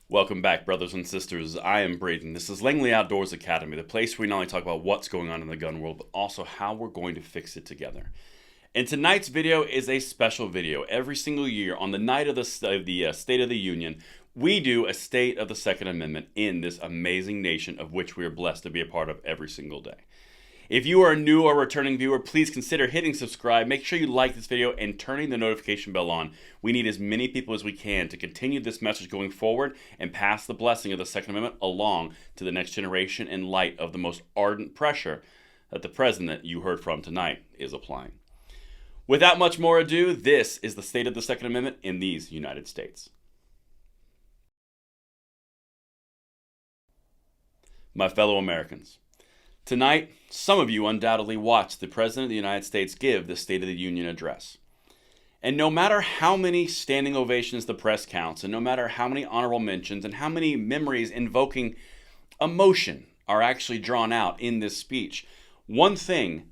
Welcome back, brothers and sisters. I am Braden. This is Langley Outdoors Academy, the place where we not only talk about what's going on in the gun world, but also how we're going to fix it together. And tonight's video is a special video. Every single year, on the night of the State of the Union, we do a State of the Second Amendment in this amazing nation of which we are blessed to be a part of every single day. If you are a new or returning viewer, please consider hitting subscribe. Make sure you like this video and turning the notification bell on. We need as many people as we can to continue this message going forward and pass the blessing of the Second Amendment along to the next generation in light of the most ardent pressure that the president you heard from tonight is applying. Without much more ado, this is the state of the Second Amendment in these United States. My fellow Americans, tonight, some of you undoubtedly watched the President of the United States give the State of the Union address. And no matter how many standing ovations the press counts, and no matter how many honorable mentions, and how many memories invoking emotion are actually drawn out in this speech, one thing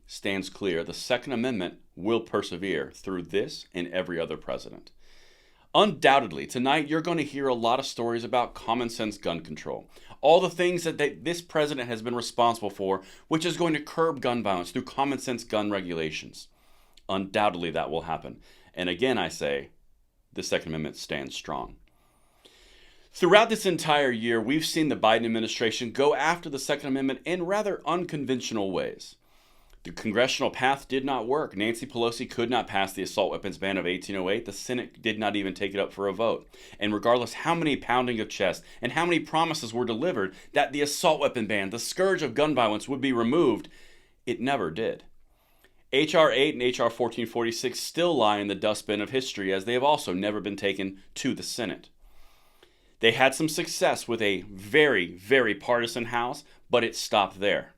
stands clear. The Second Amendment will persevere through this and every other president. Undoubtedly, tonight you're going to hear a lot of stories about common sense gun control. All the things that this president has been responsible for, which is going to curb gun violence through common sense gun regulations. Undoubtedly that will happen. And again, I say, the Second Amendment stands strong. Throughout this entire year, we've seen the Biden administration go after the Second Amendment in rather unconventional ways. The congressional path did not work. Nancy Pelosi could not pass the assault weapons ban of 1808. The Senate did not even take it up for a vote. And regardless how many pounding of chest and how many promises were delivered that the assault weapon ban, the scourge of gun violence, would be removed, it never did. H.R. 8 and H.R. 1446 still lie in the dustbin of history, as they have also never been taken to the Senate. They had some success with a very, very partisan House, but it stopped there.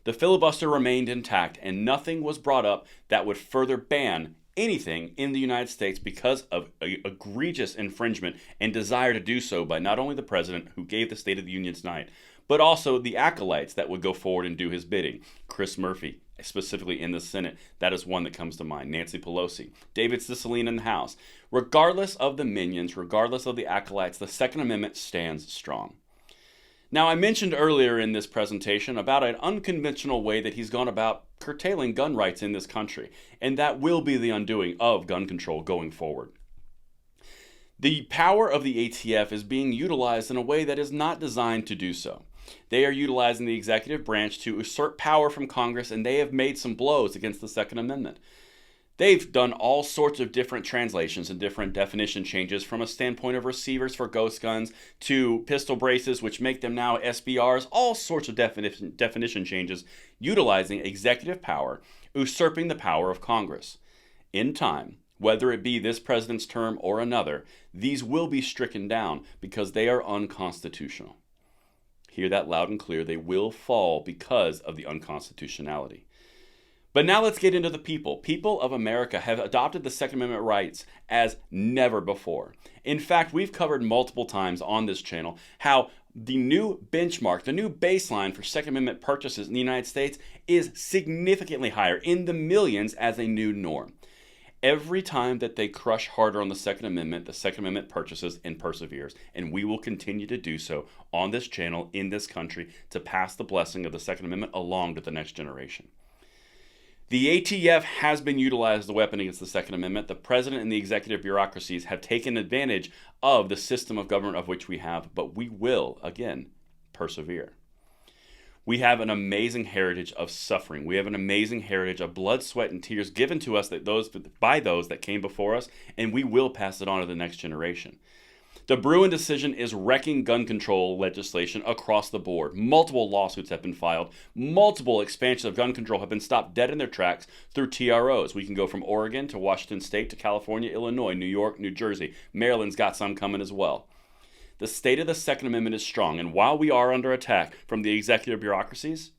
The filibuster remained intact, and nothing was brought up that would further ban anything in the United States because of egregious infringement and desire to do so by not only the president who gave the State of the Union tonight, but also the acolytes that would go forward and do his bidding. Chris Murphy, specifically in the Senate, that is one that comes to mind. Nancy Pelosi, David Cicilline in the House. Regardless of the minions, regardless of the acolytes, the Second Amendment stands strong. Now, I mentioned earlier in this presentation about an unconventional way that he's gone about curtailing gun rights in this country, and that will be the undoing of gun control going forward. The power of the ATF is being utilized in a way that is not designed to do so. They are utilizing the executive branch to usurp power from Congress, and they have made some blows against the Second Amendment. They've done all sorts of different translations and different definition changes from a standpoint of receivers for ghost guns to pistol braces, which make them now SBRs, all sorts of definition changes utilizing executive power, usurping the power of Congress. In time, whether it be this president's term or another, these will be stricken down because they are unconstitutional. Hear that loud and clear. They will fall because of the unconstitutionality. But now let's get into the people. People of America have adopted the Second Amendment rights as never before. In fact, we've covered multiple times on this channel how the new benchmark, the new baseline for Second Amendment purchases in the United States is significantly higher, in the millions, as a new norm. Every time that they crush harder on the Second Amendment purchases and perseveres, and we will continue to do so on this channel, in this country, to pass the blessing of the Second Amendment along to the next generation. The ATF has been utilized as a weapon against the Second Amendment. The president and the executive bureaucracies have taken advantage of the system of government of which we have, but we will, again, persevere. We have an amazing heritage of suffering. We have an amazing heritage of blood, sweat, and tears given to us by those that came before us, and we will pass it on to the next generation. The Bruen decision is wrecking gun control legislation across the board. Multiple lawsuits have been filed. Multiple expansions of gun control have been stopped dead in their tracks through TROs. We can go from Oregon to Washington State to California, Illinois, New York, New Jersey. Maryland's got some coming as well. The state of the Second Amendment is strong, and while we are under attack from the executive bureaucracies,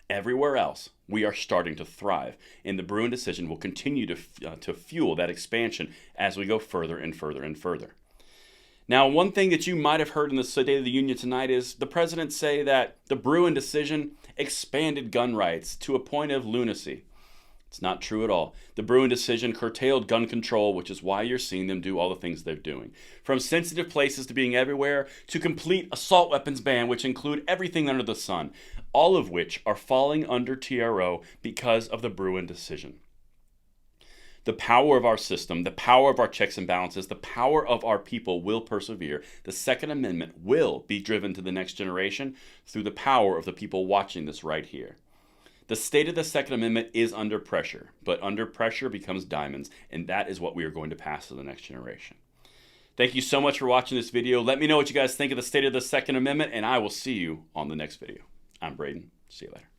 everywhere else, we are starting to thrive, and the Bruen decision will continue to fuel that expansion as we go further and further and further. Now, one thing that you might have heard in the State of the Union tonight is the president say that the Bruen decision expanded gun rights to a point of lunacy. It's not true at all. The Bruin decision curtailed gun control, which is why you're seeing them do all the things they're doing. From sensitive places to being everywhere, to complete assault weapons ban, which include everything under the sun, all of which are falling under TRO because of the Bruin decision. The power of our system, the power of our checks and balances, the power of our people will persevere. The Second Amendment will be driven to the next generation through the power of the people watching this right here. The state of the Second Amendment is under pressure, but under pressure becomes diamonds, and that is what we are going to pass to the next generation. Thank you so much for watching this video. Let me know what you guys think of the state of the Second Amendment, and I will see you on the next video. I'm Braden. See you later.